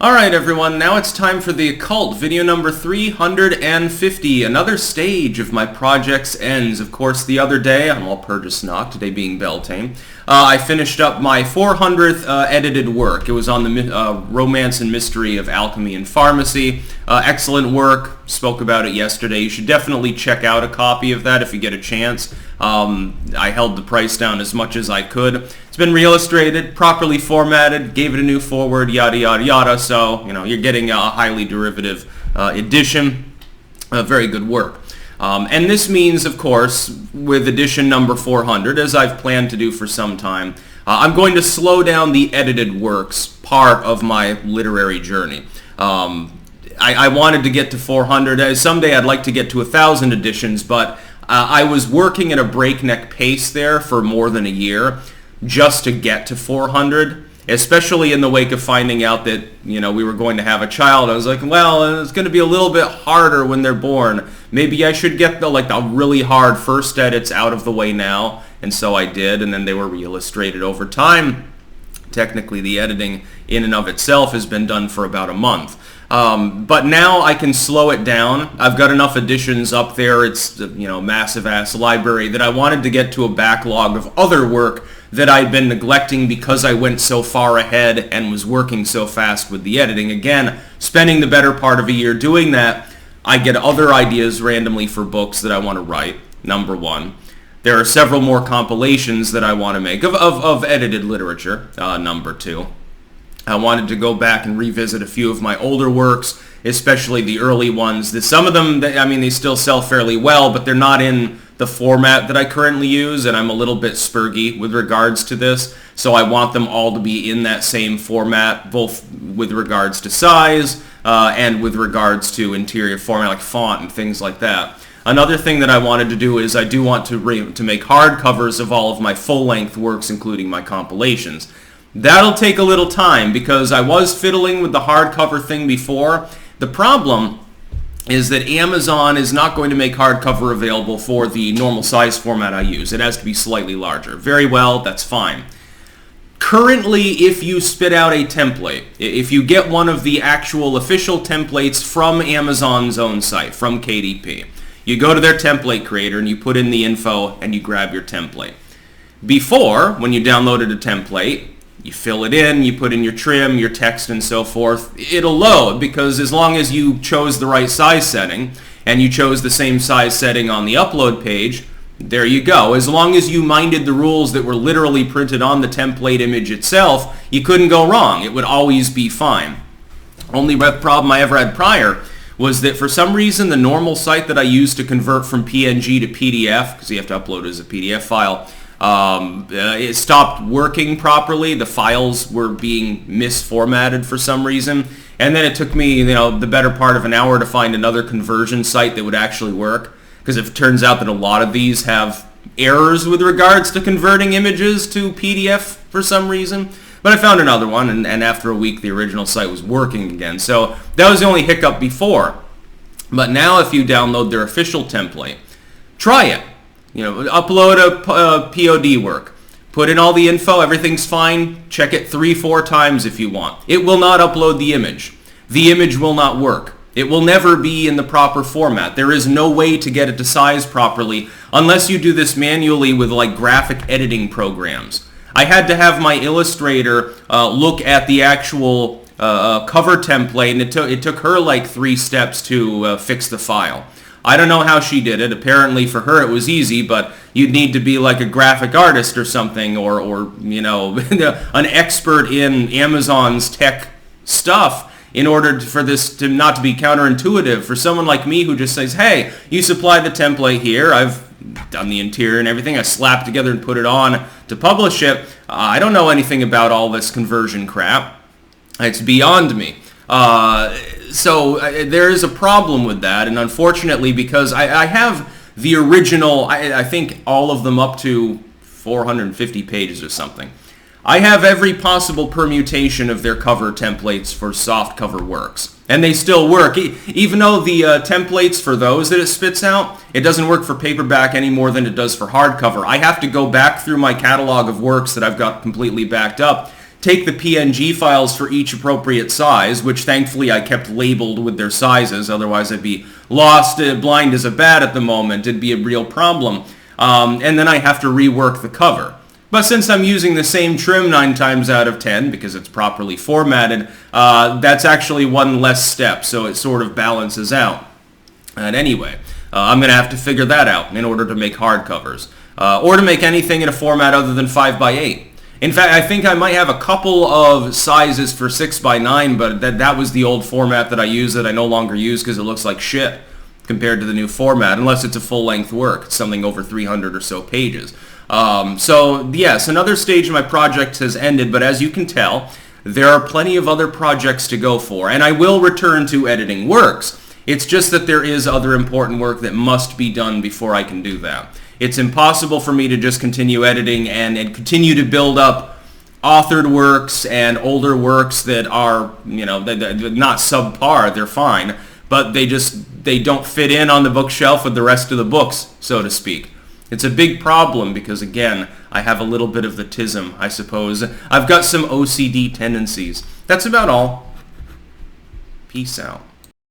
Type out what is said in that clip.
Alright everyone, now it's time for the Occult, video number 350, another stage of my project's ends. Of course, the other day, on Walpurgisnacht, today being Beltane, I finished up my 400th edited work. It was on the Romance and Mystery of Alchemy and Pharmacy. Excellent work, spoke about it yesterday. You should definitely check out a copy of that if you get a chance. I held the price down as much as I could. It's been re-illustrated, properly formatted, gave it a new forward, yada yada yada, so you're getting a highly derivative edition. Very good work. And this means, of course, with edition number 400, as I've planned to do for some time, I'm going to slow down the edited works part of my literary journey. I wanted to get to 400. Someday I'd like to get to 1,000 editions, but I was working at a breakneck pace there for more than a year just to get to 400, especially in the wake of finding out that, we were going to have a child. I was like, well, it's going to be a little bit harder when they're born. Maybe I should get the really hard first edits out of the way now. And so I did, and then they were re-illustrated over time. Technically, the editing in and of itself has been done for about a month. But now I can slow it down. I've got enough editions up there. It's massive ass library that I wanted to get to a backlog of other work that I'd been neglecting because I went so far ahead and was working so fast with the editing. Again, spending the better part of a year doing that, I get other ideas randomly for books that I want to write, number one. There are several more compilations that I want to make of edited literature, number two. I wanted to go back and revisit a few of my older works, especially the early ones. Some of them, they still sell fairly well, but they're not in the format that I currently use, and I'm a little bit spurgy with regards to this. So I want them all to be in that same format, both with regards to size and with regards to interior format, like font and things like that. Another thing that I wanted to do is I do want to make hardcovers of all of my full-length works, including my compilations. That'll take a little time because I was fiddling with the hardcover thing before. The problem is that Amazon is not going to make hardcover available for the normal size format I use. It has to be slightly larger. Very well, that's fine. Currently, if you spit out a template, if you get one of the actual official templates from Amazon's own site, from KDP, you go to their template creator and you put in the info and you grab your template. Before, when you downloaded a template, you fill it in, you put in your trim, your text, and so forth. It'll load because as long as you chose the right size setting and you chose the same size setting on the upload page, there you go. As long as you minded the rules that were literally printed on the template image itself, you couldn't go wrong. It would always be fine. Only problem I ever had prior was that for some reason the normal site that I used to convert from PNG to PDF, because you have to upload it as a PDF file, it stopped working properly. The files were being misformatted for some reason. And then it took me, the better part of an hour to find another conversion site that would actually work. Because it turns out that a lot of these have errors with regards to converting images to PDF for some reason. But I found another one, and after a week, the original site was working again. So that was the only hiccup before. But now if you download their official template, try it. Upload a POD work. Put in all the info, everything's fine. Check it 3-4 times if you want. It will not upload the image. The image will not work. It will never be in the proper format. There is no way to get it to size properly unless you do this manually with graphic editing programs. I had to have my illustrator look at the actual cover template, and it took her 3 steps to fix the file. I don't know how she did it. Apparently for her it was easy, but you'd need to be like a graphic artist or something, or an expert in Amazon's tech stuff in order for this to not to be counterintuitive. For someone like me who just says, hey, you supply the template here, I've done the interior and everything, I slapped together and put it on to publish it, I don't know anything about all this conversion crap. It's beyond me. So there is a problem with that, and unfortunately, because I have the original, I think all of them up to 450 pages or something. I have every possible permutation of their cover templates for soft cover works, and they still work. Even though the templates for those that it spits out, it doesn't work for paperback any more than it does for hardcover. I have to go back through my catalog of works that I've got completely backed up take the PNG files for each appropriate size, which thankfully I kept labeled with their sizes, otherwise I'd be lost, blind as a bat at the moment. It'd be a real problem. And then I have to rework the cover. But since I'm using the same trim 9 times out of 10, because it's properly formatted, that's actually one less step, so it sort of balances out. And anyway, I'm going to have to figure that out in order to make hardcovers, or to make anything in a format other than 5x8. In fact, I think I might have a couple of sizes for 6x9, but that was the old format that I used that I no longer use because it looks like shit compared to the new format, unless it's a full-length work. It's something over 300 or so pages. So, yes, another stage of my project has ended, but as you can tell, there are plenty of other projects to go for, and I will return to editing works. It's just that there is other important work that must be done before I can do that. It's impossible for me to just continue editing and continue to build up authored works and older works that are, you know, they're not subpar, they're fine, but they don't fit in on the bookshelf with the rest of the books, so to speak. It's a big problem because, again, I have a little bit of the tism, I suppose. I've got some OCD tendencies. That's about all. Peace out.